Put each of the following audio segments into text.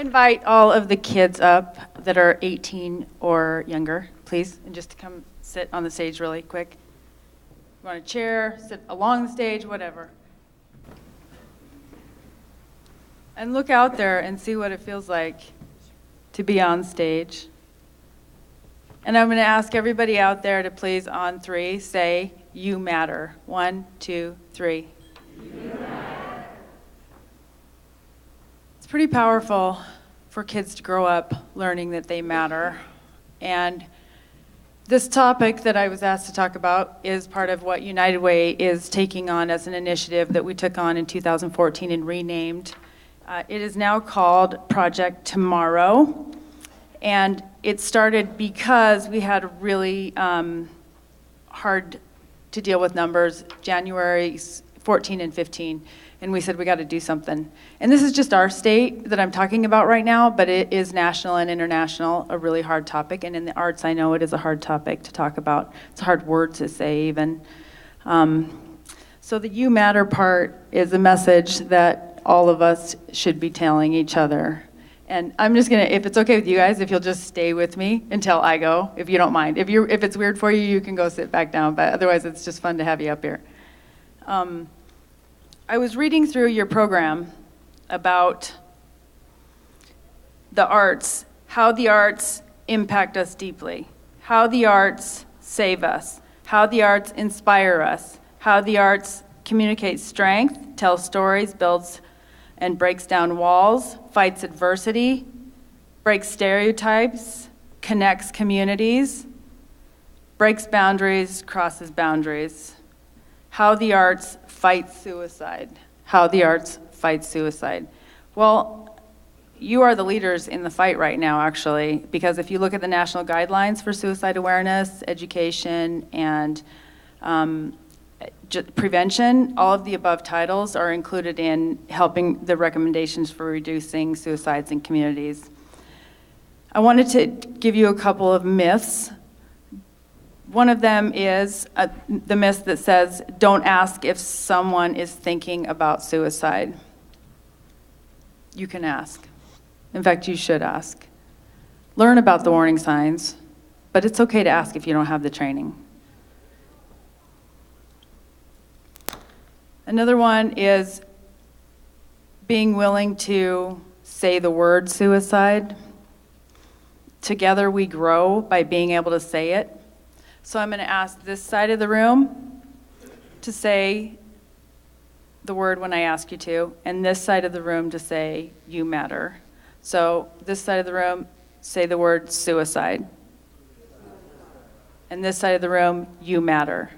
invite all of the kids up that are 18 or younger, please, and just to come sit on the stage really quick. You want a chair, sit along the stage, whatever. And look out there and see what it feels like to be on stage. And I'm going to ask everybody out there to please, on three, say, "You matter." 1, 2, 3. You matter. It's pretty powerful for kids to grow up learning that they matter. And this topic that I was asked to talk about is part of what United Way is taking on as an initiative that we took on in 2014 and renamed. It is now called Project Tomorrow. And it started because we had really hard to deal with numbers, January 14 and 15, and we said we got to do something. And this is just our state that I'm talking about right now, but it is national and international, a really hard topic, and in the arts I know it is a hard topic to talk about. It's a hard word to say even. So the You Matter part is a message that all of us should be telling each other. And I'm just gonna, if it's okay with you guys, if you'll just stay with me until I go, if you don't mind. If it's weird for you, you can go sit back down, but otherwise it's just fun to have you up here. I was reading through your program about the arts, how the arts impact us deeply, how the arts save us, how the arts inspire us, how the arts communicate strength, tells stories, builds and breaks down walls, fights adversity, breaks stereotypes, connects communities, breaks boundaries, crosses boundaries. How the arts fight suicide. How the arts fight suicide. Well, you are the leaders in the fight right now, actually, because if you look at the national guidelines for suicide awareness, education, and prevention, all of the above titles are included in helping the recommendations for reducing suicides in communities. I wanted to give you a couple of myths. One of them is the myth that says, don't ask if someone is thinking about suicide. You can ask. In fact, you should ask. Learn about the warning signs, but it's okay to ask if you don't have the training. Another one is being willing to say the word suicide. Together we grow by being able to say it. So I'm going to ask this side of the room to say the word when I ask you to, and this side of the room to say, you matter. So this side of the room, say the word suicide. And this side of the room, you matter.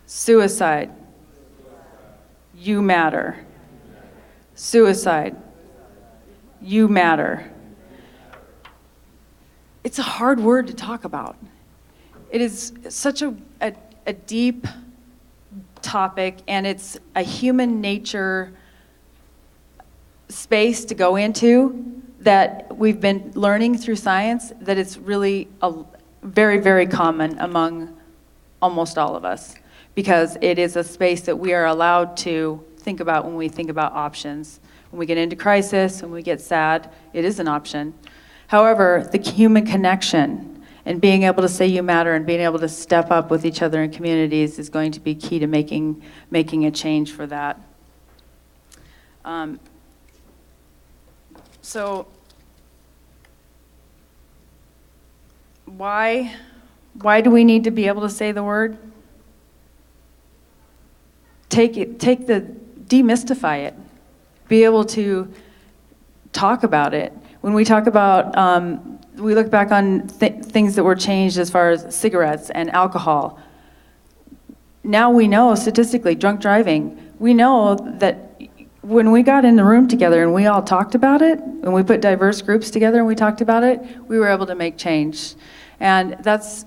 Suicide. You matter. Suicide. You matter. It's a hard word to talk about. It is such a deep topic, and it's a human nature space to go into that we've been learning through science that it's really very, very common among almost all of us, because it is a space that we are allowed to think about when we think about options. When we get into crisis, when we get sad, it is an option. However, the human connection and being able to say you matter and being able to step up with each other in communities is going to be key to making a change for that. So why do we need to be able to say the word? Demystify it. Be able to talk about it. When we talk about, we look back on things that were changed as far as cigarettes and alcohol. Now we know statistically, drunk driving, we know that when we got in the room together and we all talked about it, and we put diverse groups together and we talked about it, we were able to make change. And that's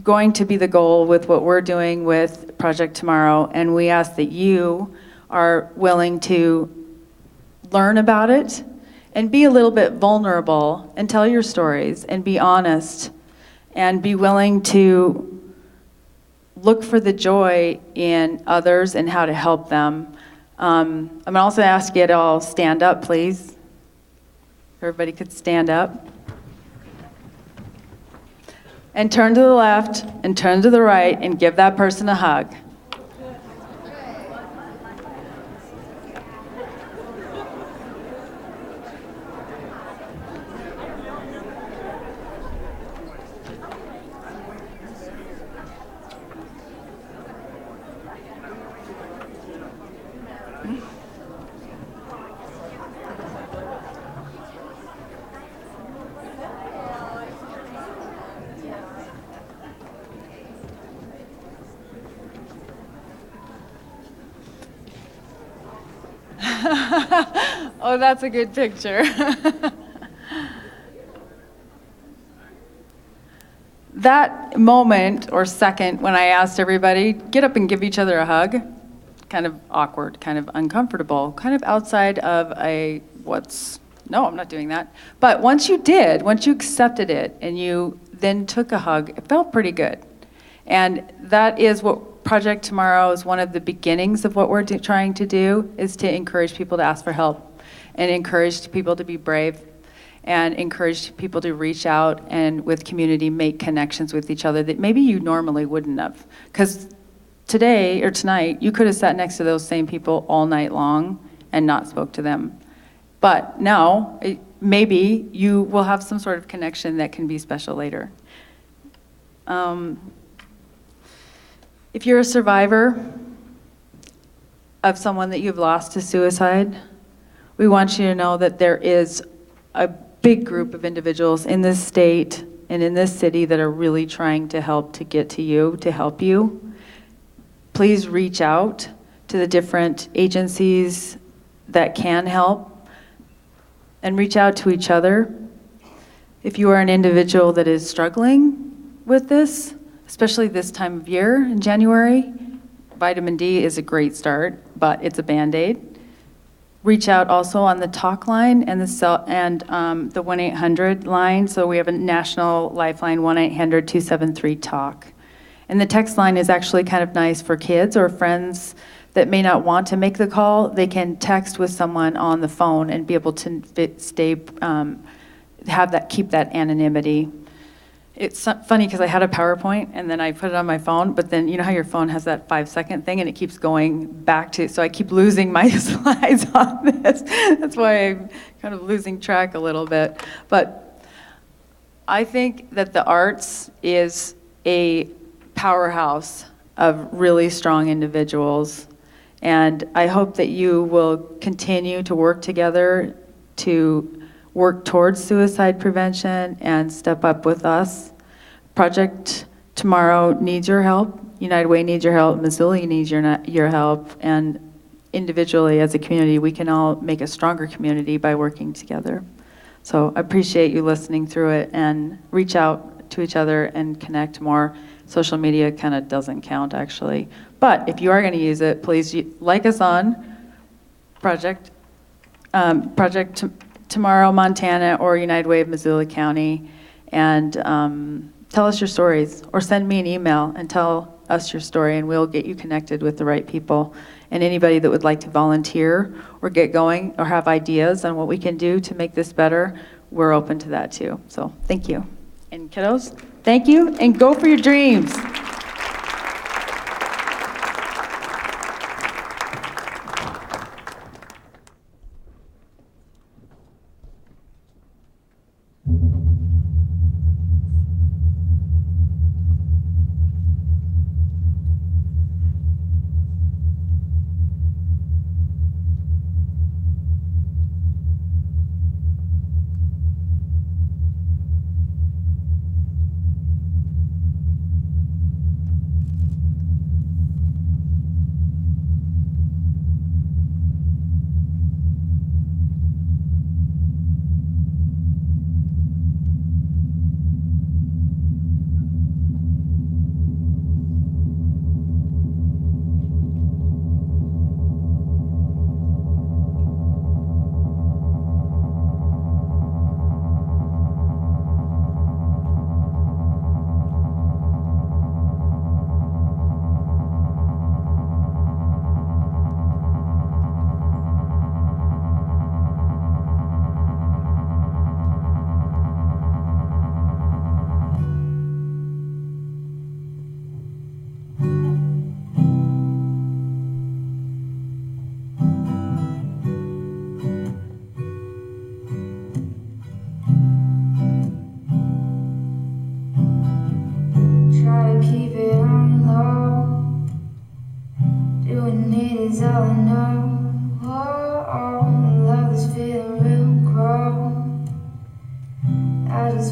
going to be the goal with what we're doing with Project Tomorrow, and we ask that you are willing to learn about it and be a little bit vulnerable and tell your stories and be honest and be willing to look for the joy in others and how to help them. I'm also ask you to all stand up, please. Everybody could stand up. And turn to the left and turn to the right and give that person a hug. Oh, that's a good picture. That moment or second when I asked everybody, get up and give each other a hug, kind of awkward, kind of uncomfortable, kind of outside of no, I'm not doing that. But once you did, once you accepted it and you then took a hug, it felt pretty good. And that is what Project Tomorrow is, one of the beginnings of what we're trying to do, is to encourage people to ask for help and encourage people to be brave and encourage people to reach out and with community make connections with each other that maybe you normally wouldn't have. Because today or tonight, you could have sat next to those same people all night long and not spoke to them. But now, maybe you will have some sort of connection that can be special later. If you're a survivor of someone that you've lost to suicide, we want you to know that there is a big group of individuals in this state and in this city that are really trying to help to get to you, to help you. Please reach out to the different agencies that can help and reach out to each other. If you are an individual that is struggling with this, especially this time of year in January, vitamin D is a great start, but it's a Band-Aid. Reach out also on the talk line and the 1-800 line. So we have a national lifeline, 1-800-273-TALK. And the text line is actually kind of nice for kids or friends that may not want to make the call. They can text with someone on the phone and be able to keep that anonymity. It's funny because I had a PowerPoint and then I put it on my phone, but then you know how your phone has that 5-second thing and it keeps going back to, so I keep losing my slides on this. That's why I'm kind of losing track a little bit. But I think that the arts is a powerhouse of really strong individuals. And I hope that you will continue to work together to work towards suicide prevention and step up with us. Project Tomorrow needs your help. United Way needs your help. Missoula needs your help. And individually as a community, we can all make a stronger community by working together. So I appreciate you listening through it and reach out to each other and connect more. Social media kind of doesn't count actually. But if you are going to use it, please like us on Project Tomorrow Montana or United Way of Missoula County, and tell us your stories, or send me an email and tell us your story, and we'll get you connected with the right people. And anybody that would like to volunteer or get going or have ideas on what we can do to make this better, we're open to that too. So thank you. And kiddos, thank you, and go for your dreams.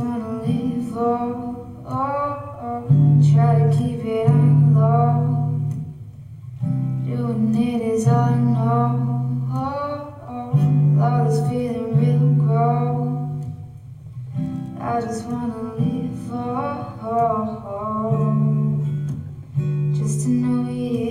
wanna live, try to keep it on low. Doing it is all I know. All this feeling real grow. I just wanna live, just to know you.